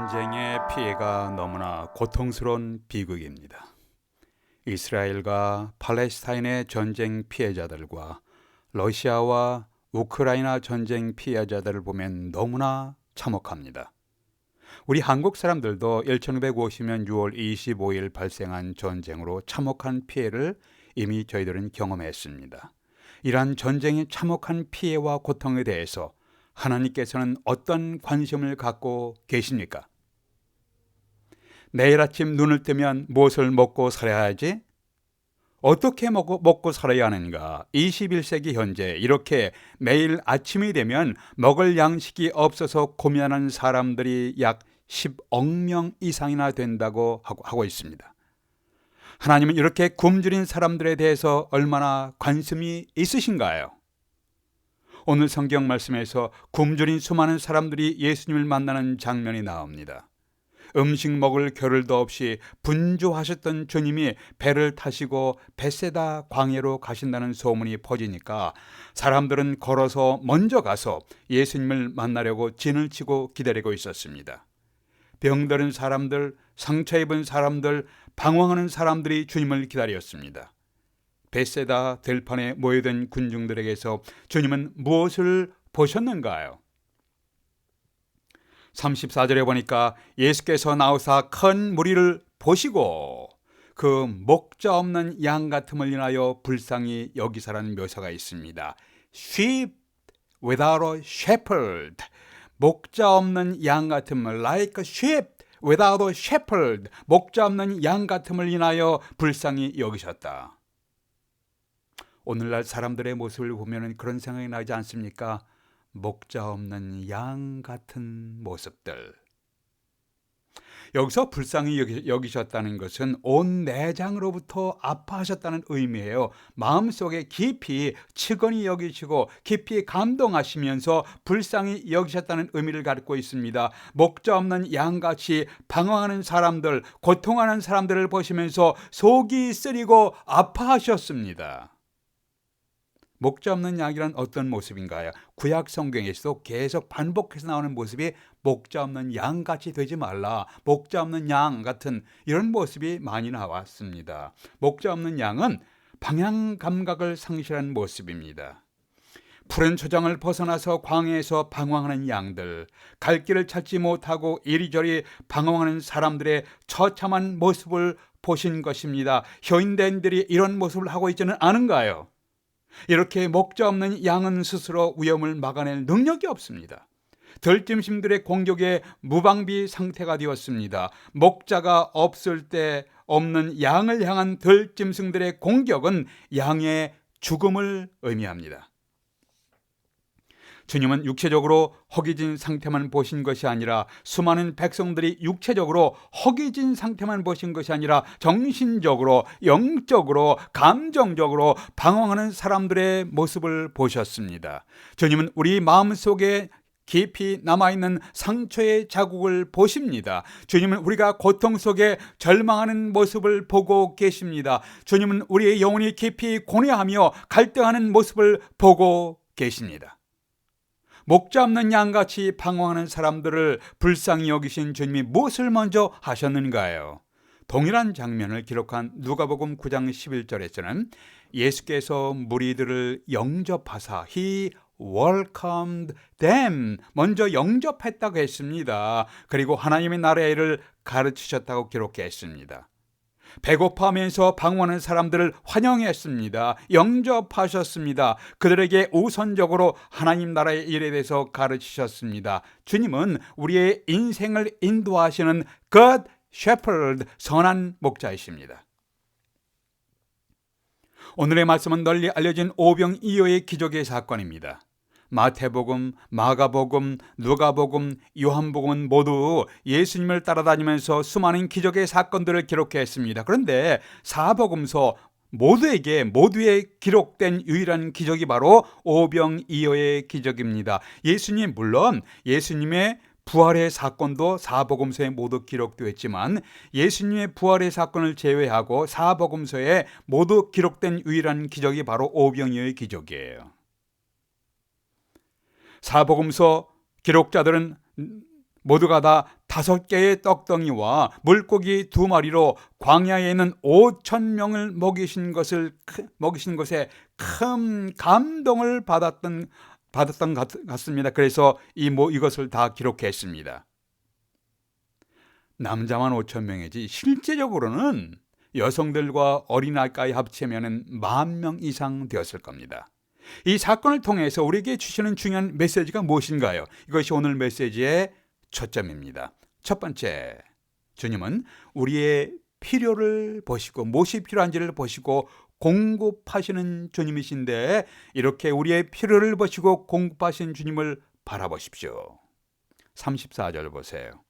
전쟁의 피해가 너무나 고통스러운 비극입니다. 이스라엘과 팔레스타인의 전쟁 피해자들과 러시아와 우크라이나 전쟁 피해자들을 보면 너무나 참혹합니다. 우리 한국 사람들도 1950년 6월 25일 발생한 전쟁으로 참혹한 피해를 이미 저희들은 경험했습니다. 이러한 전쟁의 참혹한 피해와 고통에 대해서 하나님께서는 어떤 관심을 갖고 계십니까? 내일 아침 눈을 뜨면 무엇을 먹고 살아야 하지? 어떻게 먹고 살아야 하는가? 21세기 현재 이렇게 매일 아침이 되면 먹을 양식이 없어서 고민하는 사람들이 약 10억 명 이상이나 된다고 하고 있습니다. 하나님은 이렇게 굶주린 사람들에 대해서 얼마나 관심이 있으신가요? 오늘 성경 말씀에서 굶주린 수많은 사람들이 예수님을 만나는 장면이 나옵니다. 음식 먹을 겨를도 없이 분주하셨던 주님이 배를 타시고 벳세다 광야로 가신다는 소문이 퍼지니까 사람들은 걸어서 먼저 가서 예수님을 만나려고 진을 치고 기다리고 있었습니다. 병들은 사람들, 상처 입은 사람들, 방황하는 사람들이 주님을 기다렸습니다. 벳세다 들판에 모여든 군중들에게서 주님은 무엇을 보셨는가요? 34절에 보니까 예수께서 나오사 큰 무리를 보시고 그 목자 없는 양 같음을 인하여 불쌍히 여기사라는 묘사가 있습니다. Sheep without a shepherd. 목자 없는 양 같음을 like sheep without a shepherd. 목자 없는 양 같음을 인하여 불쌍히 여기셨다. 오늘날 사람들의 모습을 보면 그런 생각이 나지 않습니까? 목자 없는 양 같은 모습들. 여기서 불쌍히 여기셨다는 것은 온 내장으로부터 아파하셨다는 의미예요. 마음속에 깊이 측은히 여기시고 깊이 감동하시면서 불쌍히 여기셨다는 의미를 갖고 있습니다. 목자 없는 양같이 방황하는 사람들, 고통하는 사람들을 보시면서 속이 쓰리고 아파하셨습니다. 목자 없는 양이란 어떤 모습인가요? 구약 성경에서도 계속 반복해서 나오는 모습이 목자 없는 양같이 되지 말라, 목자 없는 양 같은 이런 모습이 많이 나왔습니다. 목자 없는 양은 방향 감각을 상실한 모습입니다. 푸른 초장을 벗어나서 광야에서 방황하는 양들, 갈 길을 찾지 못하고 이리저리 방황하는 사람들의 처참한 모습을 보신 것입니다. 현대인들이 이런 모습을 하고 있지는 않은가요? 이렇게 목자 없는 양은 스스로 위험을 막아낼 능력이 없습니다. 들짐승들의 공격에 무방비 상태가 되었습니다. 목자가 없을 때 없는 양을 향한 들짐승들의 공격은 양의 죽음을 의미합니다. 주님은 육체적으로 허기진 상태만 보신 것이 아니라 수많은 백성들이 육체적으로 허기진 상태만 보신 것이 아니라 정신적으로, 영적으로, 감정적으로 방황하는 사람들의 모습을 보셨습니다. 주님은 우리 마음속에 깊이 남아있는 상처의 자국을 보십니다. 주님은 우리가 고통 속에 절망하는 모습을 보고 계십니다. 주님은 우리의 영혼이 깊이 고뇌하며 갈등하는 모습을 보고 계십니다. 목자 없는 양같이 방황하는 사람들을 불쌍히 여기신 주님이 무엇을 먼저 하셨는가요? 동일한 장면을 기록한 누가복음 9장 11절에서는 예수께서 무리들을 영접하사 He welcomed them, 먼저 영접했다고 했습니다. 그리고 하나님의 나라의 일을 가르치셨다고 기록했습니다. 배고파하면서 방황하는 사람들을 환영했습니다. 영접하셨습니다. 그들에게 우선적으로 하나님 나라의 일에 대해서 가르치셨습니다. 주님은 우리의 인생을 인도하시는 God Shepherd, 선한 목자이십니다. 오늘의 말씀은 널리 알려진 오병이어의 기적의 사건입니다. 마태복음, 마가복음, 누가복음, 요한복음은 모두 예수님을 따라다니면서 수많은 기적의 사건들을 기록했습니다. 그런데 사복음서 모두에 기록된 유일한 기적이 바로 오병이어의 기적입니다. 물론 예수님의 부활의 사건도 사복음서에 모두 기록되어 있지만 예수님의 부활의 사건을 제외하고 사복음서에 모두 기록된 유일한 기적이 바로 오병이어의 기적이에요. 사복음서 기록자들은 모두가 다 5개의 떡덩이와 물고기 2마리로 광야에 있는 5,000명을 먹이신 것에 큰 감동을 받았던 것 같습니다. 그래서 이것을 다 기록했습니다. 남자만 5,000명이지 실제적으로는 여성들과 어린아이까지 합치면 10,000명 이상 되었을 겁니다. 이 사건을 통해서 우리에게 주시는 중요한 메시지가 무엇인가요? 이것이 오늘 메시지의 초점입니다. 첫 번째, 주님은 우리의 필요를 보시고 무엇이 필요한지를 보시고 공급하시는 주님이신데, 이렇게 우리의 필요를 보시고 공급하신 주님을 바라보십시오. 34절 보세요.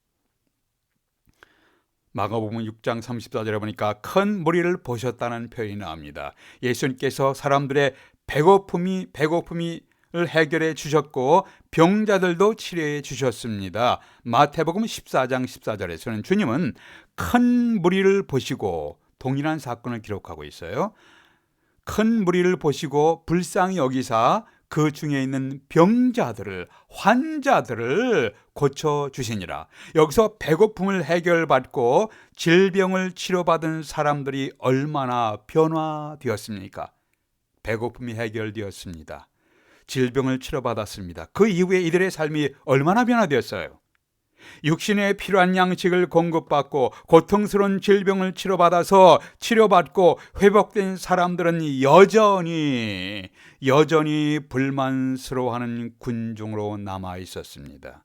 마가복음 6장 34절에 보니까 큰 무리를 보셨다는 표현이 나옵니다. 예수님께서 사람들의 배고픔을 해결해 주셨고 병자들도 치료해 주셨습니다. 마태복음 14장 14절에서는 주님은 큰 무리를 보시고 동일한 사건을 기록하고 있어요. 큰 무리를 보시고 불쌍히 여기사 그 중에 있는 병자들을, 환자들을 고쳐주시니라. 여기서 배고픔을 해결받고 질병을 치료받은 사람들이 얼마나 변화되었습니까? 배고픔이 해결되었습니다. 질병을 치료받았습니다. 그 이후에 이들의 삶이 얼마나 변화되었어요? 육신에 필요한 양식을 공급받고 고통스러운 질병을 치료받고 회복된 사람들은 여전히 불만스러워하는 군중으로 남아 있었습니다.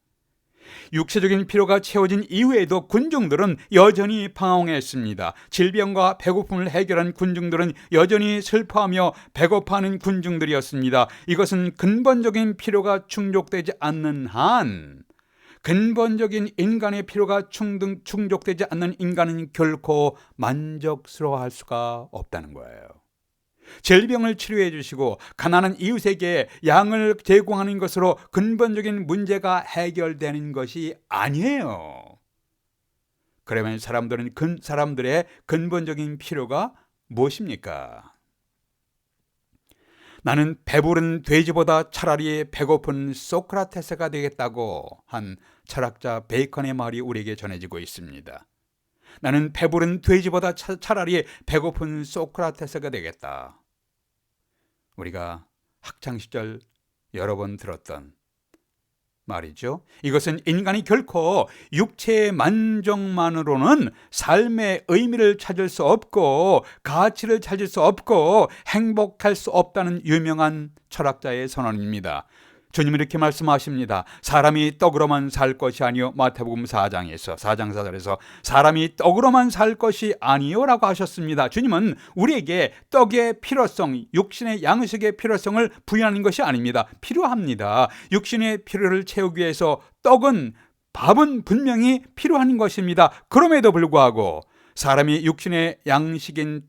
육체적인 필요가 채워진 이후에도 군중들은 여전히 방황했습니다. 질병과 배고픔을 해결한 군중들은 여전히 슬퍼하며 배고파하는 군중들이었습니다. 이것은 근본적인 필요가 충족되지 않는 한, 근본적인 인간의 필요가 충족되지 않는 인간은 결코 만족스러워할 수가 없다는 거예요. 질병을 치료해 주시고 가난한 이웃에게 양을 제공하는 것으로 근본적인 문제가 해결되는 것이 아니에요. 그러면 사람들의 근본적인 필요가 무엇입니까? 나는 배부른 돼지보다 차라리 배고픈 소크라테스가 되겠다고 한 철학자 베이컨의 말이 우리에게 전해지고 있습니다. 나는 배부른 돼지보다 차라리 배고픈 소크라테스가 되겠다. 우리가 학창시절 여러 번 들었던 말이죠. 이것은 인간이 결코 육체의 만족만으로는 삶의 의미를 찾을 수 없고 가치를 찾을 수 없고 행복할 수 없다는 유명한 철학자의 선언입니다. 주님은 이렇게 말씀하십니다. 사람이 떡으로만 살 것이 아니요, 마태복음 4장 4절에서 사람이 떡으로만 살 것이 아니요 라고 하셨습니다. 주님은 우리에게 떡의 필요성, 육신의 양식의 필요성을 부여하는 것이 아닙니다. 필요합니다. 육신의 필요를 채우기 위해서 밥은 분명히 필요한 것입니다. 그럼에도 불구하고 사람이 육신의 양식인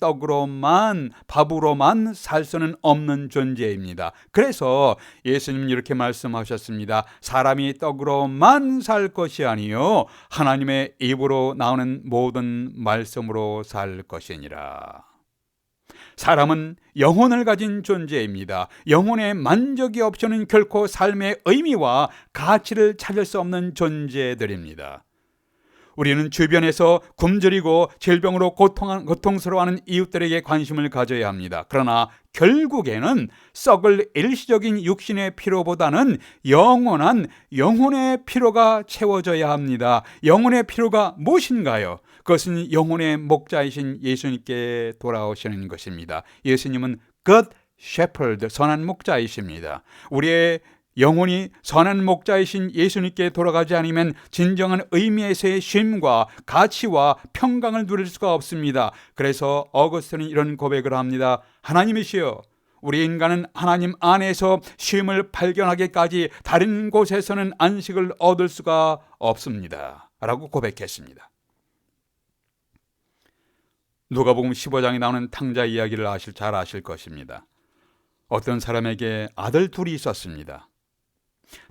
밥으로만 살 수는 없는 존재입니다. 그래서 예수님은 이렇게 말씀하셨습니다. 사람이 떡으로만 살 것이 아니요 하나님의 입으로 나오는 모든 말씀으로 살 것이니라. 사람은 영혼을 가진 존재입니다. 영혼의 만족이 없이는 결코 삶의 의미와 가치를 찾을 수 없는 존재들입니다. 우리는 주변에서 굶주리고 질병으로 고통스러워하는 이웃들에게 관심을 가져야 합니다. 그러나 결국에는 썩을 일시적인 육신의 필요보다는 영혼의 필요가 채워져야 합니다. 영혼의 필요가 무엇인가요? 그것은 영혼의 목자이신 예수님께 돌아오시는 것입니다. 예수님은 Good Shepherd, 선한 목자이십니다. 우리의 영혼이 선한 목자이신 예수님께 돌아가지 않으면 진정한 의미에서의 쉼과 가치와 평강을 누릴 수가 없습니다. 그래서 어거스틴은 이런 고백을 합니다. 하나님이시여, 우리 인간은 하나님 안에서 쉼을 발견하기까지 다른 곳에서는 안식을 얻을 수가 없습니다 라고 고백했습니다. 누가복음 15장에 나오는 탕자 이야기를 잘 아실 것입니다. 어떤 사람에게 아들 둘이 있었습니다.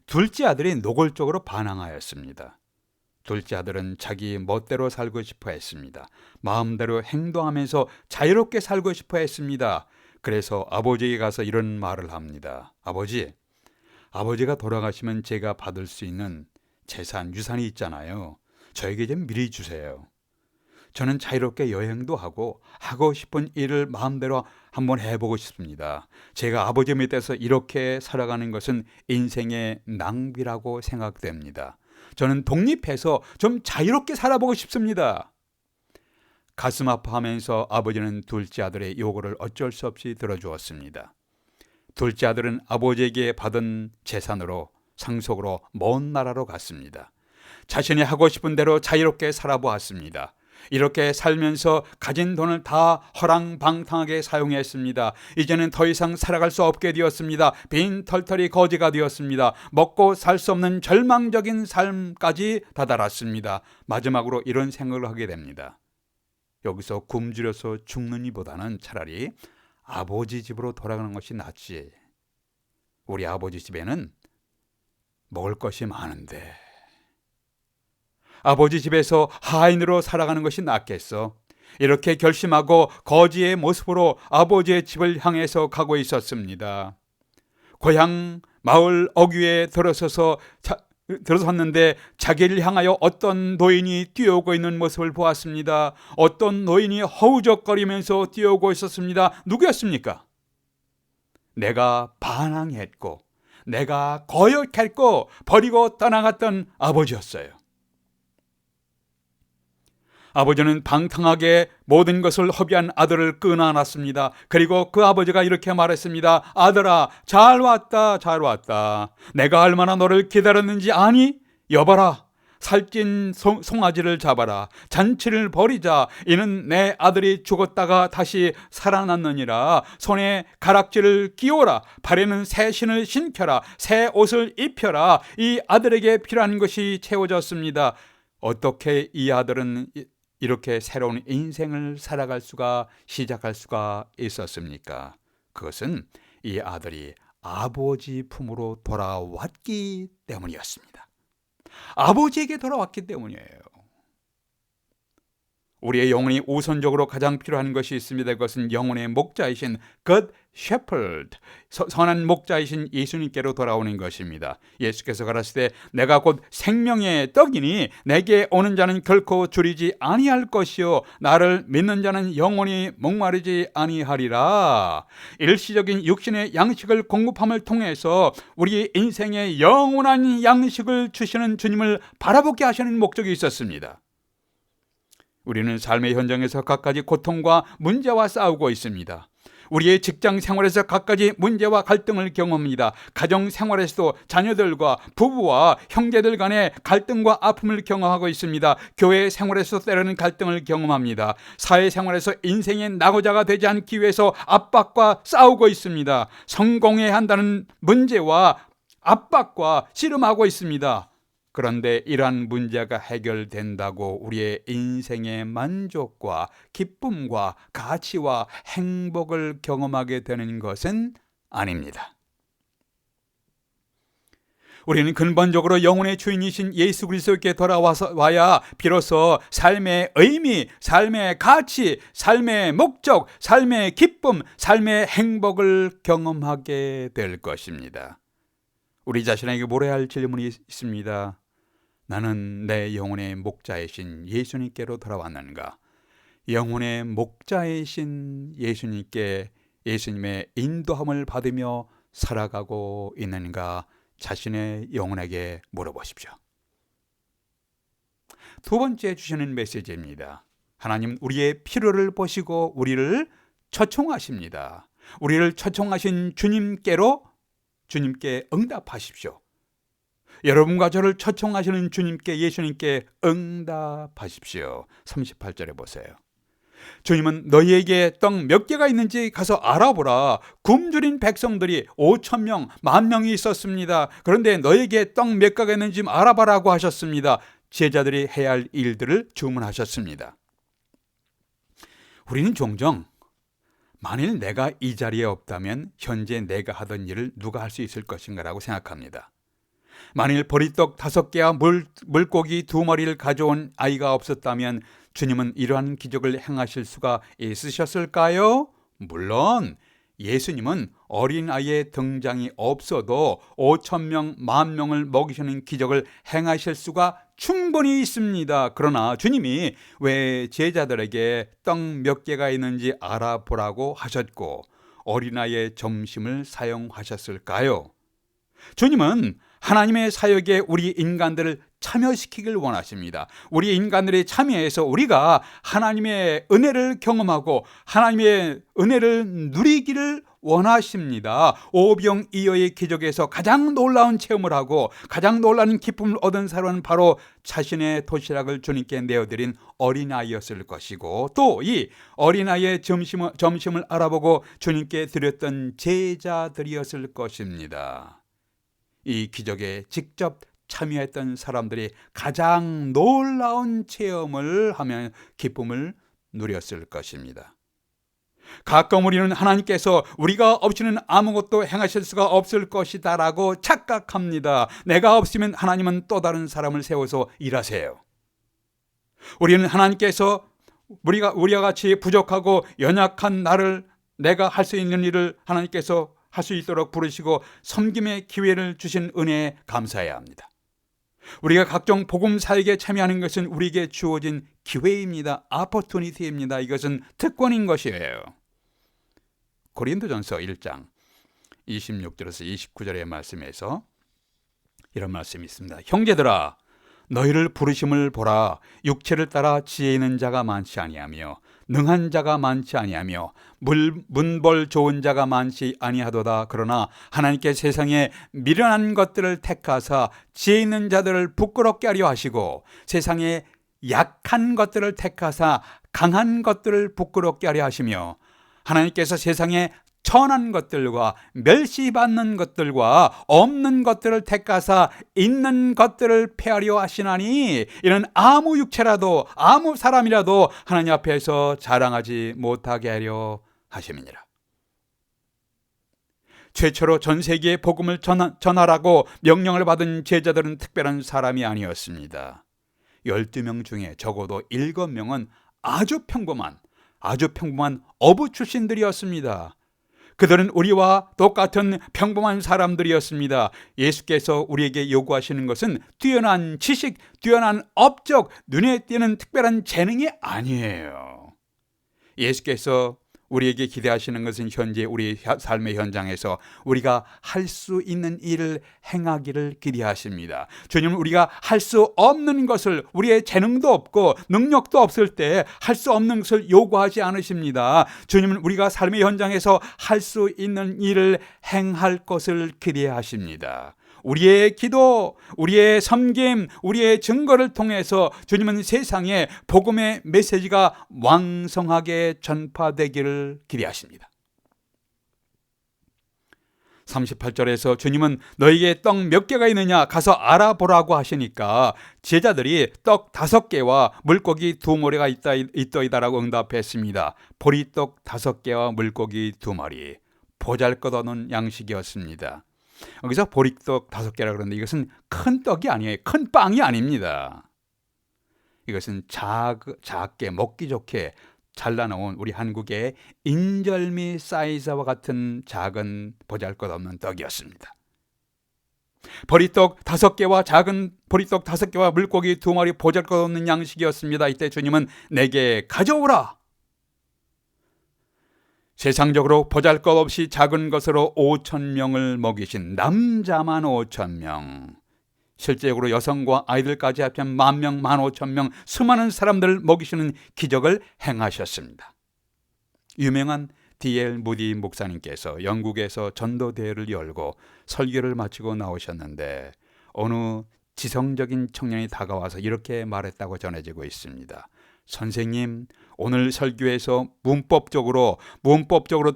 둘째 아들이 노골적으로 반항하였습니다. 둘째 아들은 자기 멋대로 살고 싶어 했습니다. 마음대로 행동하면서 자유롭게 살고 싶어 했습니다. 그래서 아버지에게 가서 이런 말을 합니다. 아버지가 돌아가시면 제가 받을 수 있는 재산, 유산이 있잖아요. 저에게 좀 미리 주세요. 저는 자유롭게 여행도 하고 싶은 일을 마음대로 한번 해보고 싶습니다. 제가 아버지 밑에서 이렇게 살아가는 것은 인생의 낭비라고 생각됩니다. 저는 독립해서 좀 자유롭게 살아보고 싶습니다. 가슴 아파하면서 아버지는 둘째 아들의 요구를 어쩔 수 없이 들어주었습니다. 둘째 아들은 아버지에게 받은 재산으로 상속으로 먼 나라로 갔습니다. 자신이 하고 싶은 대로 자유롭게 살아보았습니다. 이렇게 살면서 가진 돈을 다 허랑방탕하게 사용했습니다. 이제는 더 이상 살아갈 수 없게 되었습니다. 빈털털이 거지가 되었습니다. 먹고 살 수 없는 절망적인 삶까지 다다랐습니다. 마지막으로 이런 생각을 하게 됩니다. 여기서 굶주려서 죽는 이보다는 차라리 아버지 집으로 돌아가는 것이 낫지. 우리 아버지 집에는 먹을 것이 많은데 아버지 집에서 하인으로 살아가는 것이 낫겠어. 이렇게 결심하고 거지의 모습으로 아버지의 집을 향해서 가고 있었습니다. 고향 마을 어귀에 들어섰는데 자기를 향하여 어떤 노인이 뛰어오고 있는 모습을 보았습니다. 어떤 노인이 허우적거리면서 뛰어오고 있었습니다. 누구였습니까? 내가 반항했고 내가 거역했고 버리고 떠나갔던 아버지였어요. 아버지는 방탕하게 모든 것을 허비한 아들을 끄어안았습니다. 그리고 그 아버지가 이렇게 말했습니다. 아들아, 잘 왔다, 잘 왔다. 내가 얼마나 너를 기다렸는지 아니? 여봐라, 살찐 송아지를 잡아라. 잔치를 벌이자. 이는 내 아들이 죽었다가 다시 살아났느니라. 손에 가락지를 끼워라. 발에는 새 신을 신겨라. 새 옷을 입혀라. 이 아들에게 필요한 것이 채워졌습니다. 어떻게 이 아들은 이렇게 새로운 인생을 시작할 수가 있었습니까? 그것은 이 아들이 아버지 품으로 돌아왔기 때문이었습니다. 아버지에게 돌아왔기 때문이에요. 우리의 영혼이 우선적으로 가장 필요한 것이 있습니다. 그것은 영혼의 목자이신 God Shepherd, 선한 목자이신 예수님께로 돌아오는 것입니다. 예수께서 가라사대 내가 곧 생명의 떡이니 내게 오는 자는 결코 줄이지 아니할 것이요 나를 믿는 자는 영원히 목마르지 아니하리라. 일시적인 육신의 양식을 공급함을 통해서 우리 인생의 영원한 양식을 주시는 주님을 바라보게 하시는 목적이 있었습니다. 우리는 삶의 현장에서 갖가지 고통과 문제와 싸우고 있습니다. 우리의 직장 생활에서 갖가지 문제와 갈등을 경험합니다. 가정 생활에서도 자녀들과 부부와 형제들 간의 갈등과 아픔을 경험하고 있습니다. 교회 생활에서 때로는 갈등을 경험합니다. 사회 생활에서 인생의 낙오자가 되지 않기 위해서 압박과 싸우고 있습니다. 성공해야 한다는 문제와 압박과 씨름하고 있습니다. 그런데 이러한 문제가 해결된다고 우리의 인생의 만족과 기쁨과 가치와 행복을 경험하게 되는 것은 아닙니다. 우리는 근본적으로 영혼의 주인이신 예수 그리스도께 돌아와야 비로소 삶의 의미, 삶의 가치, 삶의 목적, 삶의 기쁨, 삶의 행복을 경험하게 될 것입니다. 우리 자신에게 물어야 할 질문이 있습니다. 나는 내 영혼의 목자이신 예수님께로 돌아왔는가? 영혼의 목자이신 예수님의 인도함을 받으며 살아가고 있는가? 자신의 영혼에게 물어보십시오. 두 번째 주시는 메시지입니다. 하나님 우리의 필요를 보시고 우리를 초청하십니다. 우리를 초청하신 주님께 응답하십시오. 여러분과 저를 초청하시는 주님께, 예수님께 응답하십시오. 38절에 보세요. 주님은 너희에게 떡 몇 개가 있는지 가서 알아보라. 굶주린 백성들이 5,000명, 10,000명이 있었습니다. 그런데 너희에게 떡 몇 개가 있는지 알아봐라고 하셨습니다. 제자들이 해야 할 일들을 주문하셨습니다. 우리는 종종 만일 내가 이 자리에 없다면 현재 내가 하던 일을 누가 할 수 있을 것인가라고 생각합니다. 만일 보리떡 5개와 물고기 2마리를 가져온 아이가 없었다면 주님은 이러한 기적을 행하실 수가 있으셨을까요? 물론 예수님은 어린아이의 등장이 없어도 5,000명, 10,000명을 먹이시는 기적을 행하실 수가 충분히 있습니다. 그러나 주님이 왜 제자들에게 떡 몇 개가 있는지 알아보라고 하셨고 어린아이의 점심을 사용하셨을까요? 주님은 하나님의 사역에 우리 인간들을 참여시키길 원하십니다. 우리 인간들이 참여해서 우리가 하나님의 은혜를 경험하고 하나님의 은혜를 누리기를 원하십니다. 오병이어의 기적에서 가장 놀라운 체험을 하고 가장 놀라운 기쁨을 얻은 사람은 바로 자신의 도시락을 주님께 내어드린 어린아이였을 것이고 또 이 어린아이의 점심을 알아보고 주님께 드렸던 제자들이었을 것입니다. 이 기적에 직접 참여했던 사람들이 가장 놀라운 체험을 하며 기쁨을 누렸을 것입니다. 가끔 우리는 하나님께서 우리가 없이는 아무것도 행하실 수가 없을 것이다 라고 착각합니다. 내가 없으면 하나님은 또 다른 사람을 세워서 일하세요. 우리는 하나님께서 우리와 같이 부족하고 연약한 나를 내가 할 수 있는 일을 하나님께서 할 수 있도록 부르시고 섬김의 기회를 주신 은혜에 감사해야 합니다. 우리가 각종 복음 사역에 참여하는 것은 우리에게 주어진 기회입니다. 아포투니티입니다. 이것은 특권인 것이에요. 고린도전서 1장 26절에서 29절의 말씀에서 이런 말씀이 있습니다. 형제들아 너희를 부르심을 보라. 육체를 따라 지혜 있는 자가 많지 아니하며 능한 자가 많지 아니하며 문벌 좋은 자가 많지 아니하도다. 그러나 하나님께 세상에 미련한 것들을 택하사 지혜 있는 자들을 부끄럽게 하려 하시고 세상에 약한 것들을 택하사 강한 것들을 부끄럽게 하려 하시며 하나님께서 세상에 천한 것들과 멸시받는 것들과 없는 것들을 택하사 있는 것들을 폐하려 하시나니 이는 아무 육체라도 아무 사람이라도 하나님 앞에서 자랑하지 못하게 하려 하심이니라. 최초로 전 세계에 복음을 전하라고 명령을 받은 제자들은 특별한 사람이 아니었습니다. 12명 중에 적어도 7명은 아주 평범한 어부 출신들이었습니다. 그들은 우리와 똑같은 평범한 사람들이었습니다. 예수께서 우리에게 요구하시는 것은 뛰어난 지식, 뛰어난 업적, 눈에 띄는 특별한 재능이 아니에요. 예수께서 우리에게 기대하시는 것은 현재 우리 삶의 현장에서 우리가 할 수 있는 일을 행하기를 기대하십니다. 주님은 우리가 할 수 없는 것을 우리의 재능도 없고 능력도 없을 때 할 수 없는 것을 요구하지 않으십니다. 주님은 우리가 삶의 현장에서 할 수 있는 일을 행할 것을 기대하십니다. 우리의 기도, 우리의 섬김, 우리의 증거를 통해서 주님은 세상에 복음의 메시지가 왕성하게 전파되기를 기대하십니다. 38절에서 주님은 너희에게 떡 몇 개가 있느냐 가서 알아보라고 하시니까 제자들이 떡 5개와 물고기 2마리가 있더이다라고 응답했습니다. 보리떡 5개와 물고기 2마리, 보잘것없는 양식이었습니다. 여기서 보리떡 5개라 그러는데 이것은 큰 떡이 아니에요. 큰 빵이 아닙니다. 이것은 작게 먹기 좋게 잘라놓은 우리 한국의 인절미 사이즈와 같은 작은 보잘것없는 떡이었습니다. 보리떡 5개와 작은 보리떡 5개와 물고기 2마리 보잘것없는 양식이었습니다. 이때 주님은 내게 가져오라. 세상적으로 보잘것없이 작은 것으로 5,000명을 먹이신 남자만 5,000명, 실제적으로 여성과 아이들까지 합치면 10,000명, 15,000명 수많은 사람들을 먹이시는 기적을 행하셨습니다. 유명한 D.L. 무디 목사님께서 영국에서 전도대회를 열고 설교를 마치고 나오셨는데 어느 지성적인 청년이 다가와서 이렇게 말했다고 전해지고 있습니다. 선생님, 오늘 설교에서 문법적으로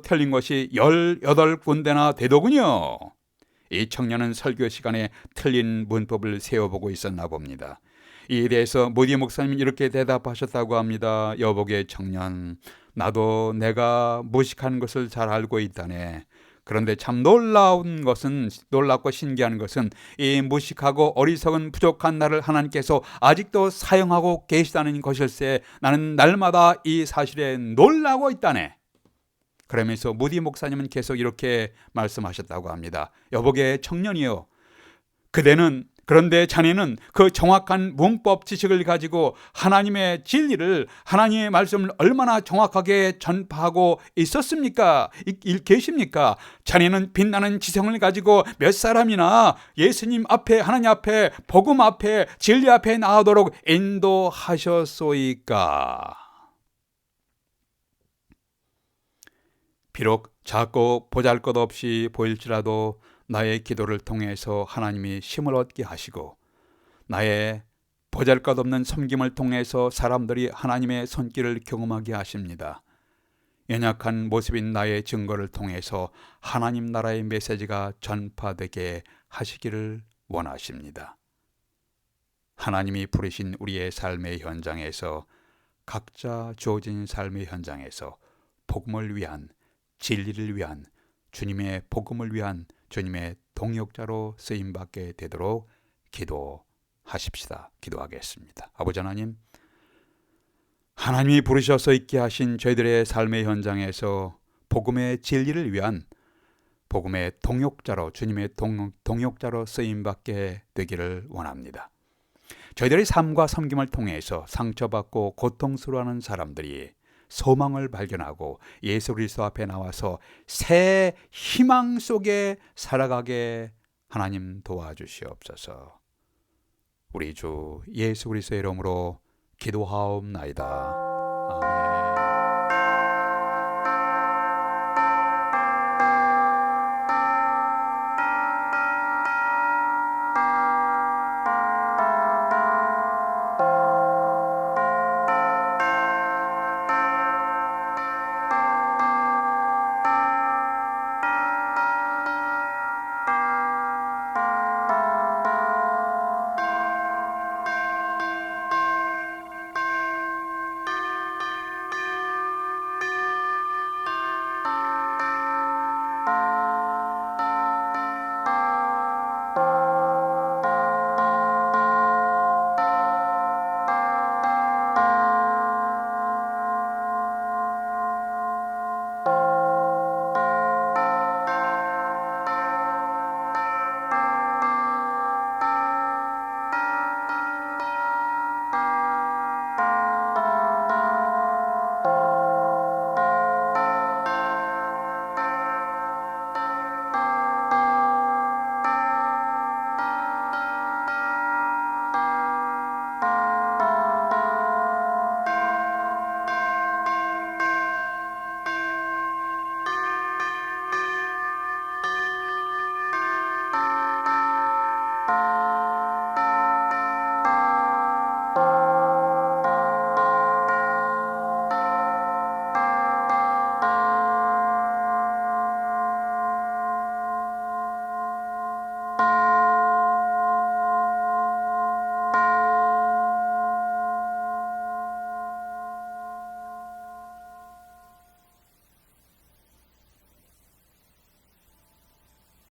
틀린 것이 18군데나 되더군요. 이 청년은 설교 시간에 틀린 문법을 세워보고 있었나 봅니다. 이에 대해서 무디 목사님이 이렇게 대답하셨다고 합니다. 여보게 청년, 나도 내가 무식한 것을 잘 알고 있다네. 그런데 참 놀랍고 신기한 것은 이 무식하고 어리석은 부족한 나를 하나님께서 아직도 사용하고 계시다는 것일세. 나는 날마다 이 사실에 놀라고 있다네. 그러면서 무디 목사님은 계속 이렇게 말씀하셨다고 합니다. 여보게 청년이여, 그런데 자네는 그 정확한 문법 지식을 가지고 하나님의 진리를, 하나님의 말씀을 얼마나 정확하게 전파하고 있었습니까? 계십니까? 자네는 빛나는 지성을 가지고 몇 사람이나 예수님 앞에, 하나님 앞에, 복음 앞에, 진리 앞에 나오도록 인도하셨소이까? 비록 작고 보잘것없이 보일지라도 나의 기도를 통해서 하나님이 힘을 얻게 하시고, 나의 보잘것없는 섬김을 통해서 사람들이 하나님의 손길을 경험하게 하십니다. 연약한 모습인 나의 증거를 통해서 하나님 나라의 메시지가 전파되게 하시기를 원하십니다. 하나님이 부르신 우리의 삶의 현장에서, 각자 주어진 삶의 현장에서 복음을 위한, 진리를 위한, 주님의 복음을 위한 주님의 동역자로 쓰임받게 되도록 기도하십시다. 기도하겠습니다. 아버지 하나님, 하나님이 부르셔서 있게 하신 저희들의 삶의 현장에서 복음의 진리를 위한, 복음의 동역자로, 주님의 동역자로 쓰임받게 되기를 원합니다. 저희들의 삶과 섬김을 통해서 상처받고 고통스러워하는 사람들이 소망을 발견하고 예수 그리스도 앞에 나와서 새 희망 속에 살아가게 하나님 도와주시옵소서. 우리 주 예수 그리스도의 이름으로 기도하옵나이다.